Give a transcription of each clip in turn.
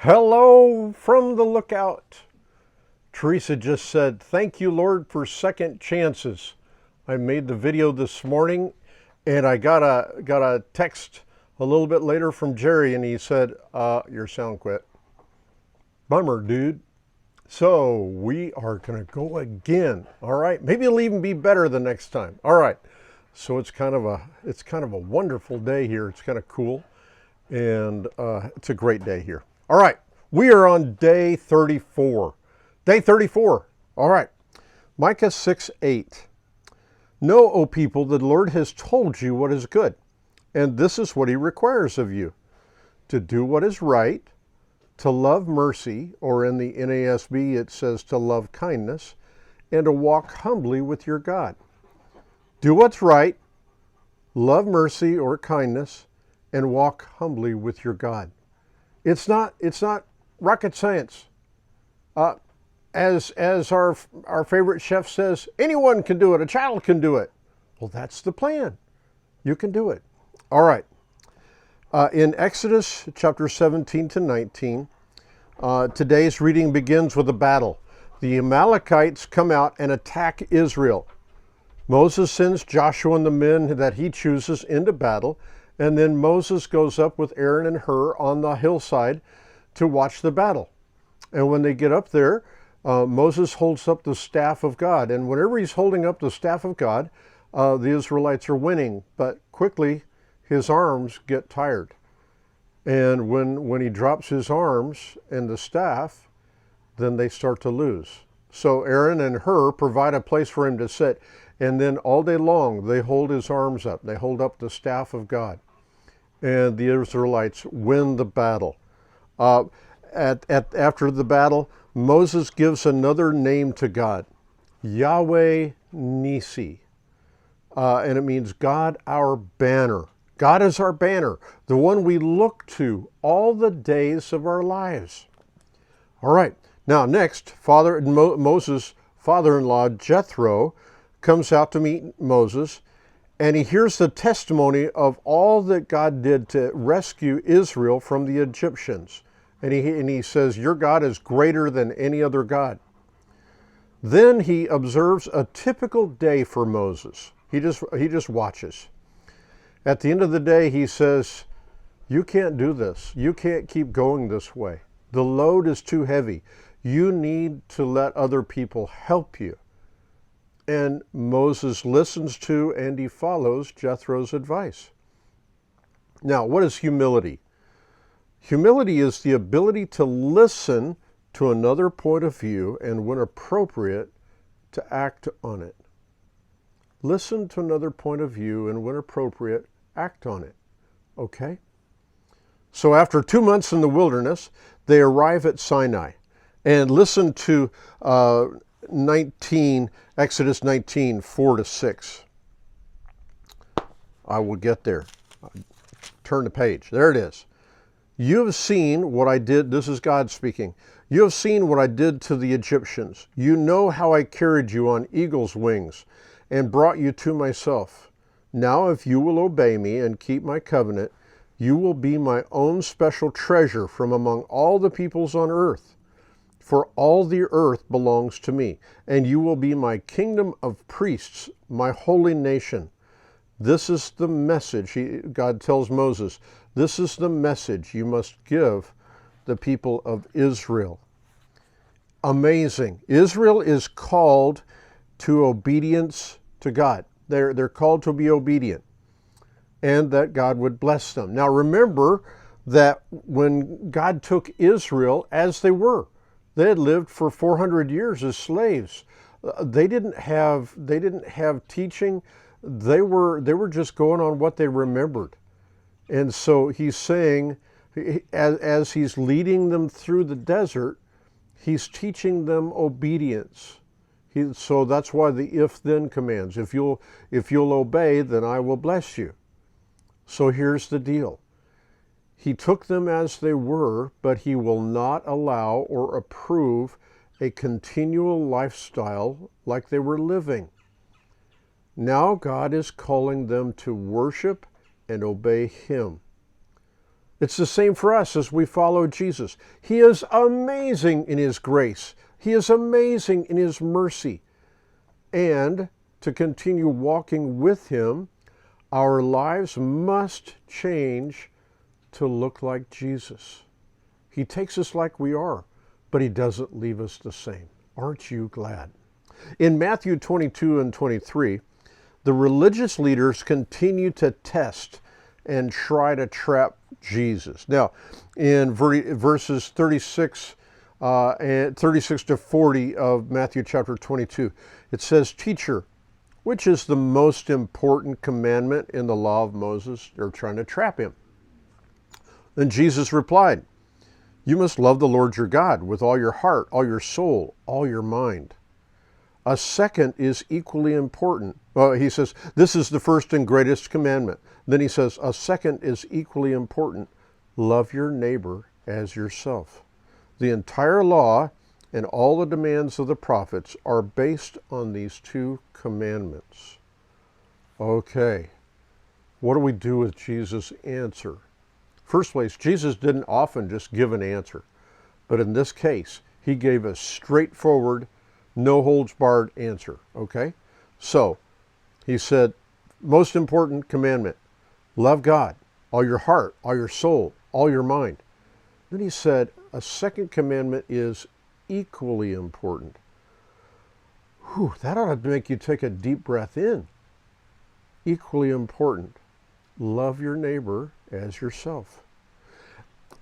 Hello from the lookout. Teresa just said, thank you, Lord, for second chances. I made the video this morning and I got a text a little bit later from Jerry and he said, your sound quit. Bummer, dude. So we are going to go again. All right. Maybe it'll even be better the next time. All right. So it's kind of a wonderful day here. It's kind of cool. And it's a great day here. All right. We are on day 34. Day 34. All right. Micah 6:8. Know, O people, the Lord has told you what is good, and this is what he requires of you: to do what is right, to love mercy, or in the NASB it says to love kindness, and to walk humbly with your God. Do what's right, love mercy or kindness, and walk humbly with your God. It's not rocket science. As our favorite chef says, anyone can do it. A child can do it. Well, that's the plan. You can do it. All right. In Exodus chapter 17 to 19, today's reading begins with a battle. The Amalekites come out and attack Israel. Moses sends Joshua and the men that he chooses into battle, and then Moses goes up with Aaron and Hur on the hillside to watch the battle. And when they get up there, Moses holds up the staff of God. And whenever he's holding up the staff of God, the Israelites are winning. But quickly, his arms get tired. And when he drops his arms and the staff, then they start to lose. So Aaron and Hur provide a place for him to sit. And then all day long, they hold his arms up. They hold up the staff of God. And the Israelites win the battle. After the battle, Moses gives another name to God, Yahweh Nisi. And it means God our banner. God is our banner, the one we look to all the days of our lives. All right. Now next, Moses' father-in-law, Jethro, comes out to meet Moses, and he hears the testimony of all that God did to rescue Israel from the Egyptians. And he says, your God is greater than any other God. Then he observes a typical day for Moses. He just watches. At the end of the day, he says, you can't do this. You can't keep going this way. The load is too heavy. You need to let other people help you. And Moses listens to and he follows Jethro's advice. Now, what is humility? Humility is the ability to listen to another point of view and, when appropriate, to act on it. Listen to another point of view and, when appropriate, act on it. Okay? So after 2 months in the wilderness, they arrive at Sinai. And listen to Exodus 19, 4-6. I will get there. Turn the page. There it is. You have seen what I did. This is God speaking. You have seen what I did to the Egyptians. You know how I carried you on eagle's wings and brought you to myself. Now, if you will obey me and keep my covenant, you will be my own special treasure from among all the peoples on earth. For all the earth belongs to me, and you will be my kingdom of priests, my holy nation. This is the message, God tells Moses, this is the message you must give the people of Israel. Amazing. Israel is called to obedience to God. They're called to be obedient, and that God would bless them. Now remember that when God took Israel as they were, they had lived for 400 years as slaves. They didn't have teaching. They were just going on what they remembered. And so he's saying, as he's leading them through the desert, he's teaching them obedience. So that's why the if-then commands. If you'll obey, then I will bless you. So here's the deal. He took them as they were, but he will not allow or approve a continual lifestyle like they were living. Now God is calling them to worship and obey him. It's the same for us as we follow Jesus. He is amazing in His grace. He is amazing in His mercy. And to continue walking with Him, our lives must change to look like Jesus. He takes us like we are, but He doesn't leave us the same. Aren't you glad? In Matthew 22 and 23, the religious leaders continue to test and try to trap Jesus. Now, in verses 36 to 40 of Matthew chapter 22, it says, "Teacher, which is the most important commandment in the law of Moses?" They're trying to trap Him. Then Jesus replied, "You must love the Lord your God with all your heart, all your soul, all your mind. A second is equally important." Well, He says, this is the first and greatest commandment. Then He says, a second is equally important. Love your neighbor as yourself. The entire law and all the demands of the prophets are based on these two commandments. Okay, what do we do with Jesus' answer? First place, Jesus didn't often just give an answer, but in this case, He gave a straightforward, no holds barred answer, okay? So, He said, most important commandment, love God, all your heart, all your soul, all your mind. Then He said, a second commandment is equally important. Whew, that ought to make you take a deep breath in. Equally important. Love your neighbor as yourself.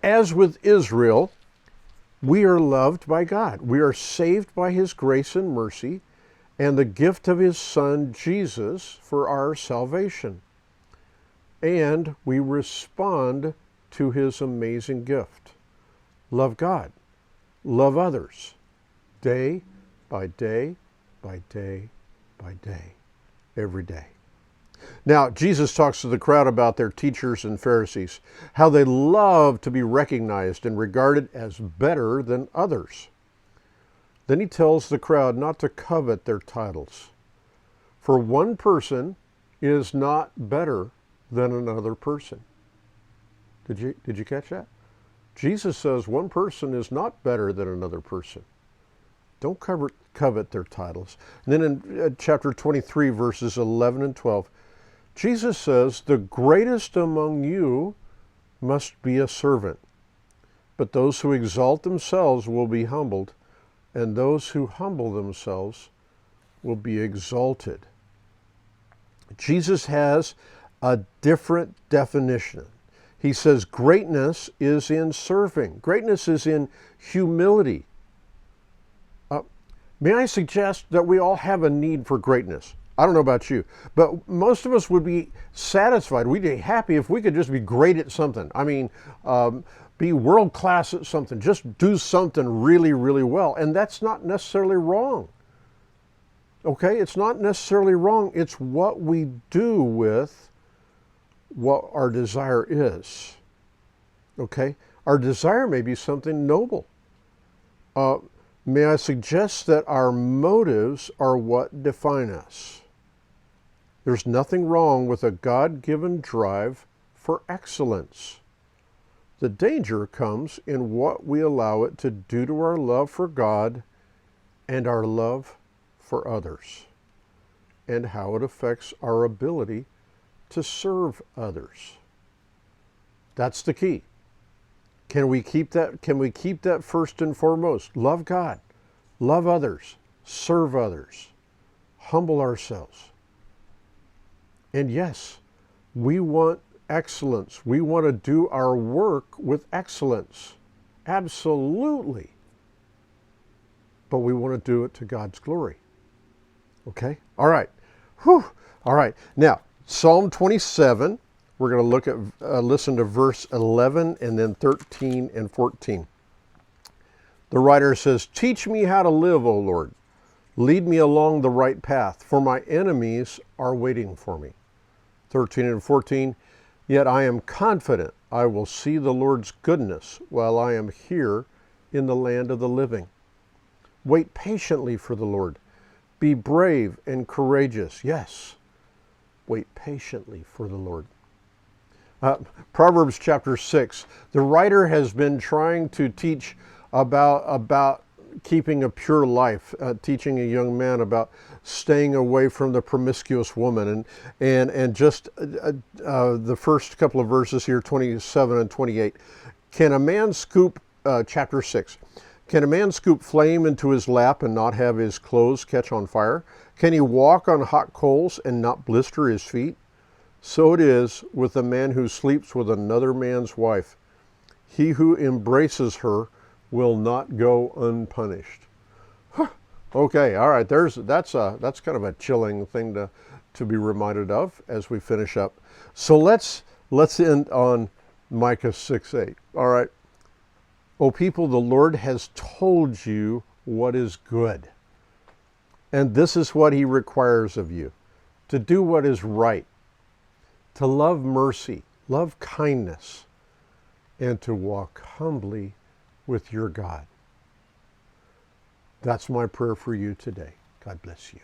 As with Israel, we are loved by God. We are saved by His grace and mercy and the gift of His Son, Jesus, for our salvation. And we respond to His amazing gift. Love God. Love others. Day by day by day by day. Every day. Now, Jesus talks to the crowd about their teachers and Pharisees, how they love to be recognized and regarded as better than others. Then He tells the crowd not to covet their titles. For one person is not better than another person. Did you catch that? Jesus says one person is not better than another person. Don't covet their titles. And then in chapter 23, verses 11 and 12, Jesus says, the greatest among you must be a servant, but those who exalt themselves will be humbled, and those who humble themselves will be exalted. Jesus has a different definition. He says greatness is in serving. Greatness is in humility. May I suggest that we all have a need for greatness? I don't know about you, but most of us would be satisfied. We'd be happy if we could just be great at something. I mean, be world class at something. Just do something really, really well. And that's not necessarily wrong. Okay? It's not necessarily wrong. It's what we do with what our desire is. Okay? Our desire may be something noble. May I suggest that our motives are what define us. There's nothing wrong with a God-given drive for excellence. The danger comes in what we allow it to do to our love for God and our love for others, and how it affects our ability to serve others. That's the key. Can we keep that? Can we keep that first and foremost? Love God, love others, serve others, humble ourselves. And yes, we want excellence. We want to do our work with excellence. Absolutely. But we want to do it to God's glory. Okay? All right. Whew. All right. Now, Psalm 27, we're going to look at, listen to verse 11 and then 13 and 14. The writer says, "Teach me how to live, O Lord. Lead me along the right path, for my enemies are waiting for me." 13 and 14, "Yet I am confident I will see the Lord's goodness while I am here in the land of the living. Wait patiently for the Lord. Be brave and courageous." Yes, wait patiently for the Lord. Proverbs chapter 6. The writer has been trying to teach about keeping a pure life, teaching a young man about staying away from the promiscuous woman. And just the first couple of verses here, 27 and 28. Can a man scoop, chapter 6, can a man scoop flame into his lap and not have his clothes catch on fire? Can he walk on hot coals and not blister his feet? So it is with the man who sleeps with another man's wife. He who embraces her will not go unpunished. Okay, all right. That's kind of a chilling thing to be reminded of as we finish up. So let's end on Micah 6:8. All right. O people, the Lord has told you what is good. And this is what he requires of you: to do what is right, to love mercy, love kindness, and to walk humbly with your God. That's my prayer for you today. God bless you.